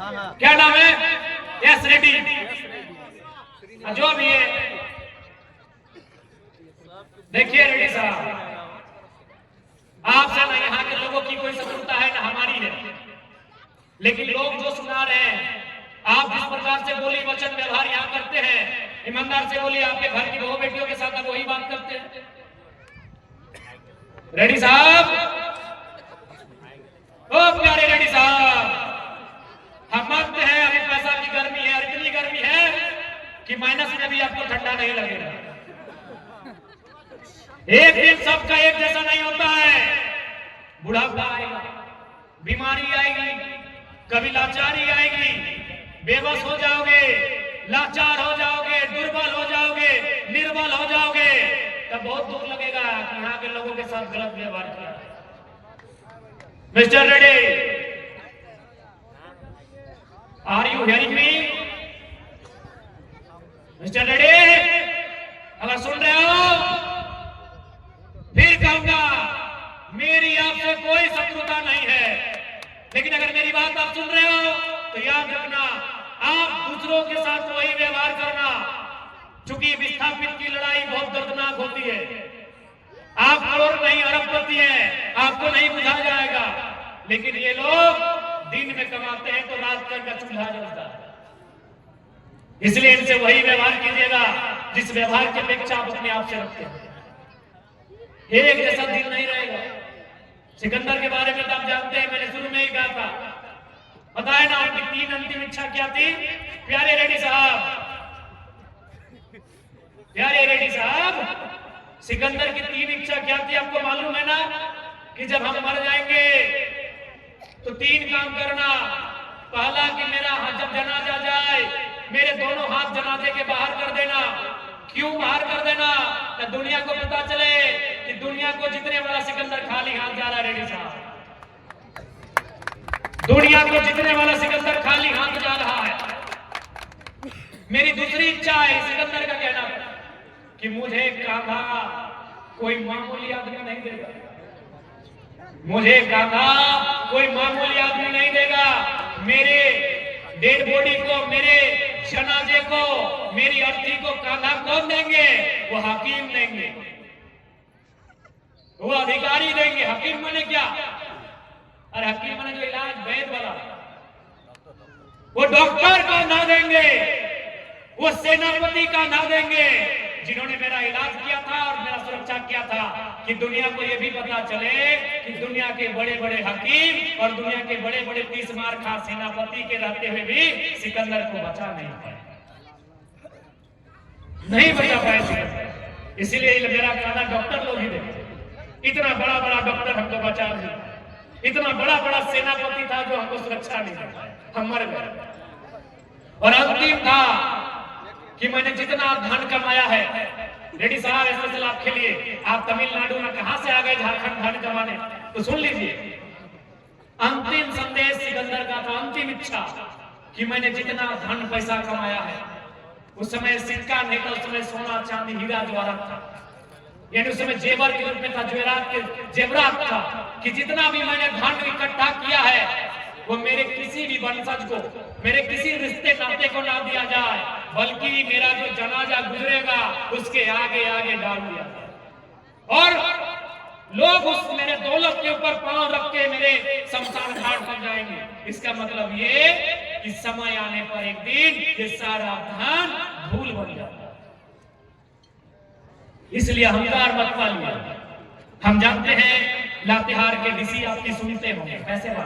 क्या नाम है? यस रेड्डी। जो भी है, देखिए रेड्डी साहब, आपसे ना यहाँ के लोगों की कोई शत्रुता है ना हमारी है, लेकिन लोग जो सुना रहे हैं, आप जिस प्रकार से बोली वचन व्यवहार यहाँ करते हैं, ईमानदार से बोलिए, आपके घर की बहू बेटियों के साथ आप वही बात करते हैं। रेड्डी साहब, ओ प्यारे रेड्डी साहब, हम मानते हैं अभी पैसा की गर्मी है और इतनी गर्मी है कि माइनस में भी आपको ठंडा नहीं लगेगा। एक दिन सबका एक जैसा नहीं होता है। बुढ़ापा आएगा, बीमारी आएगी, कभी लाचारी आएगी, बेबस हो जाओगे, लाचार हो जाओगे, दुर्बल हो जाओगे, निर्बल हो जाओगे, तब बहुत दुख लगेगा कि यहाँ के लोगों के साथ गलत व्यवहार किया। Mister Reddy, are you hearing me? Mister Reddy, अगर सुन रहे हो, फिर कहूंगा मेरी आपसे कोई शत्रुता नहीं है, लेकिन अगर मेरी बात आप सुन रहे हो तो याद रखना, आप दूसरों के साथ वही व्यवहार करना। चूंकि विस्थापित की लड़ाई बहुत दर्दनाक होती है। आप करोड़ नहीं अरबपति हैं, आपको नहीं बुझा जाएगा, लेकिन ये लोग दिन में कमाते हैं तो रात का चूल्हा जलता है। इसलिए इनसे वही व्यवहार कीजिएगा जिस व्यवहार की अपेक्षा आप अपने आप से रखते हैं। एक जैसा दिल नहीं रहेगा। सिकंदर के बारे में तो आप जानते हैं, मैंने शुरू में ही कहा था। पता है ना आपकी 3 अंतिम इच्छा क्या थी? प्यारे रेड्डी साहब, प्यारे रेड्डी साहब, सिकंदर की 3 इच्छा क्या थी आपको मालूम है ना? कि जब हम मर जाएंगे तो 3 काम करना। पहला कि मेरा जब जनाजा जाए, मेरे दोनों हाथ जनाजे के बाहर कर देना। क्यों बाहर कर देना? तो दुनिया को पता चले कि दुनिया को जितने वाला सिकंदर खाली हाथ जा रहा है। रेड्डी साहब, दुनिया को जितने वाला सिकंदर खाली हाथ जा रहा है। मेरी दूसरी इच्छा है, सिकंदर का कहना कि मुझे कांधा कोई मामूली आदमी नहीं देगा, मुझे कांधा कोई मामूली आदमी नहीं देगा। मेरे डेड बॉडी को, मेरे जनाजे को, मेरी अर्थी को कांधा कौन देंगे? वो हकीम देंगे, वो अधिकारी देंगे। हकीम माने क्या? अरे हकीम माने जो इलाज वैद्य वाला, वो डॉक्टर का ना देंगे, वो सेनापति का ना देंगे, जिन्होंने मेरा इलाज किया था और मेरा सुरक्षा किया था, कि दुनिया को यह भी पता चले कि दुनिया के बड़े बड़े हकीम और दुनिया के बड़े बड़े 30 मार खा सेनापति के रहते हुए भी सिकंदर को बचा नहीं पाए, नहीं बचा पाए सिकंदर। इसीलिए मेरा कहना डॉक्टर लोग ही देते। इतना बड़ा बड़ा डॉक्टर हमको बचा नहीं, इतना बड़ा बड़ा सेनापति था जो हमको सुरक्षा नहीं देता, हम मर गए। और अंतिम था कि मैंने जितना धन कमाया है, रेड्डी साहब स्पेशल आपके लिए, आप तमिलनाडु में कहां से आ गए झारखंड धन कमाने, तो सुन लीजिए। अंतिम संदेश सिकंदर का था, अंतिम इच्छा कि मैंने जितना धन पैसा कमाया है, उस समय सिक्का नहीं था, उस समय सोना चांदी हीरा जवाहरात था, यानी उस समय जेवर के रूप में था, जेवरात था, कि जितना भी मैंने धन इकट्ठा किया है वो मेरे किसी भी वंशज को, मेरे किसी रिश्ते नाते को ना दिया जाए, बल्कि मेरा जो जनाजा गुजरेगा उसके आगे आगे डाल दिया जाए। और लोग उस मेरे दौलत के ऊपर पांव रख के मेरे शमशान घाट पर जाएंगे। इसका मतलब ये कि समय आने पर एक दिन ये सारा धन धूल बन जाता है। इसलिए अहंकार मत पालिए। हम जानते हैं लातेहार के डीसी आपकी सुनते होंगे, कैसे बात